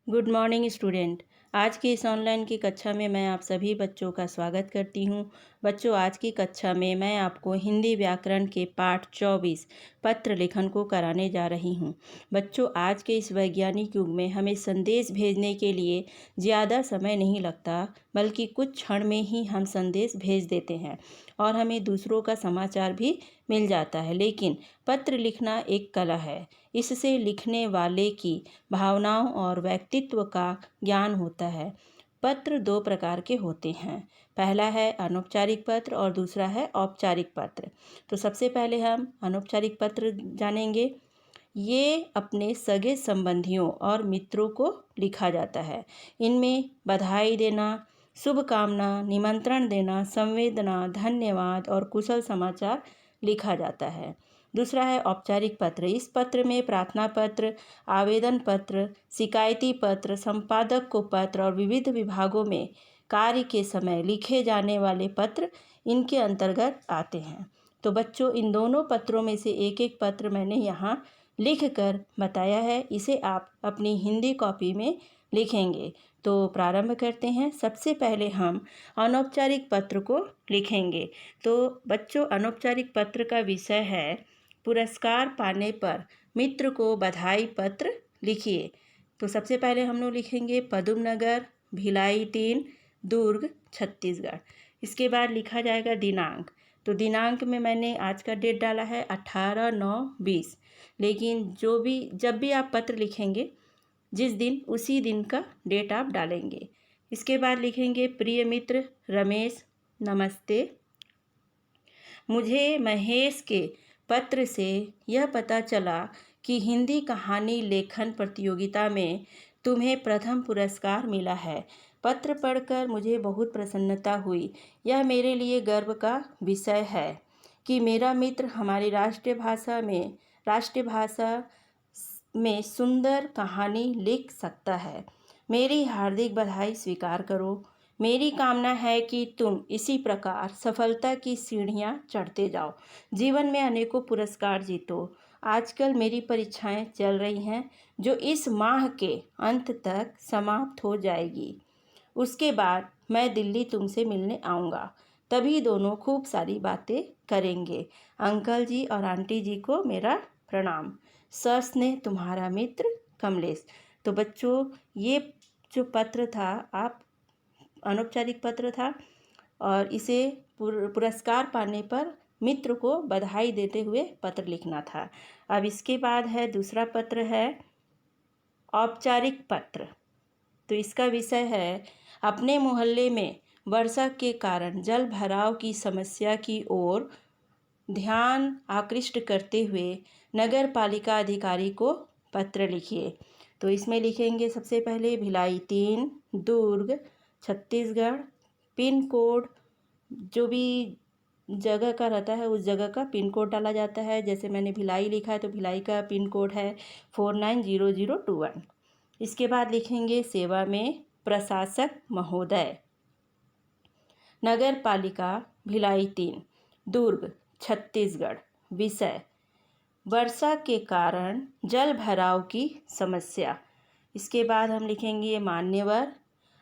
Good morning student. आज की इस ऑनलाइन की कक्षा में मैं आप सभी बच्चों का स्वागत करती हूं। बच्चों, आज की कक्षा में मैं आपको हिंदी व्याकरण के पाठ 24 पत्र लेखन को कराने जा रही हूं। बच्चों, आज के इस वैज्ञानिक युग में हमें संदेश भेजने के लिए ज़्यादा समय नहीं लगता, बल्कि कुछ क्षण में ही हम संदेश भेज देते हैं और हमें दूसरों का समाचार भी मिल जाता है। लेकिन पत्र लिखना एक कला है। इससे लिखने वाले की भावनाओं और व्यक्तित्व का ज्ञान होता है। पत्र दो प्रकार के होते हैं। पहला है अनौपचारिक पत्र और दूसरा है औपचारिक पत्र। तो सबसे पहले हम अनौपचारिक पत्र जानेंगे। ये अपने सगे संबंधियों और मित्रों को लिखा जाता है। इनमें बधाई देना, शुभकामना, निमंत्रण देना, संवेदना, धन्यवाद और कुशल समाचार लिखा जाता है। दूसरा है औपचारिक पत्र। इस पत्र में प्रार्थना पत्र, आवेदन पत्र, शिकायती पत्र, संपादक को पत्र और विविध विभागों में कार्य के समय लिखे जाने वाले पत्र इनके अंतर्गत आते हैं। तो बच्चों, इन दोनों पत्रों में से एक एक पत्र मैंने यहाँ लिख कर बताया है। इसे आप अपनी हिंदी कॉपी में लिखेंगे। तो प्रारंभ करते हैं। सबसे पहले हम अनौपचारिक पत्र को लिखेंगे। तो बच्चों, अनौपचारिक पत्र का विषय है पुरस्कार पाने पर मित्र को बधाई पत्र लिखिए। तो सबसे पहले हम लोग लिखेंगे पदम नगर, भिलाई 3, दुर्ग, छत्तीसगढ़। इसके बाद लिखा जाएगा दिनांक। तो दिनांक में मैंने आज का डेट डाला है 18/9/20। लेकिन जब भी आप पत्र लिखेंगे, जिस दिन उसी दिन का डेट आप डालेंगे। इसके बाद लिखेंगे प्रिय मित्र रमेश, नमस्ते। मुझे महेश के पत्र से यह पता चला कि हिंदी कहानी लेखन प्रतियोगिता में तुम्हें प्रथम पुरस्कार मिला है। पत्र पढ़कर मुझे बहुत प्रसन्नता हुई। यह मेरे लिए गर्व का विषय है कि मेरा मित्र हमारी राष्ट्रीय भाषा में सुंदर कहानी लिख सकता है। मेरी हार्दिक बधाई स्वीकार करो। मेरी कामना है कि तुम इसी प्रकार सफलता की सीढ़ियां चढ़ते जाओ, जीवन में अनेकों पुरस्कार जीतो। आजकल मेरी परीक्षाएं चल रही हैं, जो इस माह के अंत तक समाप्त हो जाएगी। उसके बाद मैं दिल्ली तुमसे मिलने आऊँगा। तभी दोनों खूब सारी बातें करेंगे। अंकल जी और आंटी जी को मेरा प्रणाम। सस्नेह, तुम्हारा मित्र कमलेश। तो बच्चों, ये जो पत्र था, आप अनौपचारिक पत्र था और इसे पुरस्कार पाने पर मित्र को बधाई देते हुए पत्र लिखना था। अब इसके बाद है दूसरा पत्र है औपचारिक पत्र। तो इसका विषय है अपने मोहल्ले में वर्षा के कारण जल भराव की समस्या की ओर ध्यान आकृष्ट करते हुए नगर पालिका अधिकारी को पत्र लिखिए। तो इसमें लिखेंगे सबसे पहले भिलाई 3, दुर्ग, छत्तीसगढ़। पिन कोड जो भी जगह का रहता है, उस जगह का पिन कोड डाला जाता है। जैसे मैंने भिलाई लिखा है, तो भिलाई का पिन कोड है 490021। इसके बाद लिखेंगे सेवा में प्रशासक महोदय, नगर पालिका भिलाई 3, दुर्ग, छत्तीसगढ़। विषय वर्षा के कारण जल भराव की समस्या। इसके बाद हम लिखेंगे मान्यवर,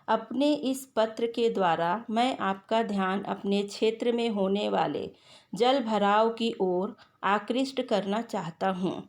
अपने इस पत्र के द्वारा मैं आपका ध्यान अपने क्षेत्र में होने वाले जल भराव की ओर आकृष्ट करना चाहता हूँ।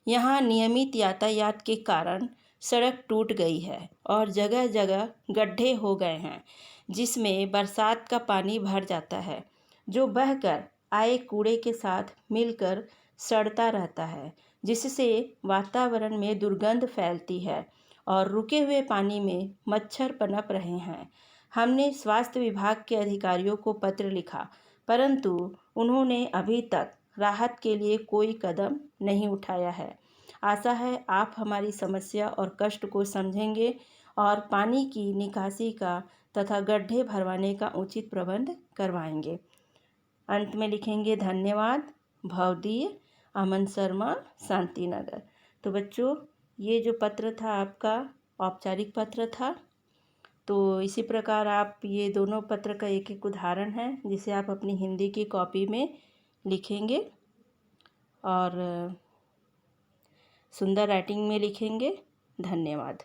यहाँ नियमित यातायात के कारण सड़क टूट गई है और जगह जगह गड्ढे हो गए हैं, जिसमें बरसात का पानी भर जाता है, जो बहकर आए कूड़े के साथ मिलकर सड़ता रहता है, जिससे वातावरण में दुर्गंध फैलती है और रुके हुए पानी में मच्छर पनप रहे हैं। हमने स्वास्थ्य विभाग के अधिकारियों को पत्र लिखा, परंतु उन्होंने अभी तक राहत के लिए कोई कदम नहीं उठाया है। आशा है आप हमारी समस्या और कष्ट को समझेंगे और पानी की निकासी का तथा गड्ढे भरवाने का उचित प्रबंध करवाएंगे। अंत में लिखेंगे धन्यवाद, भवदीय अमन शर्मा, शांतिनगर। तो बच्चों, ये जो पत्र था आपका औपचारिक पत्र था। तो इसी प्रकार आप ये दोनों पत्र का एक एक उदाहरण है, जिसे आप अपनी हिंदी की कॉपी में लिखेंगे और सुंदर राइटिंग में लिखेंगे। धन्यवाद।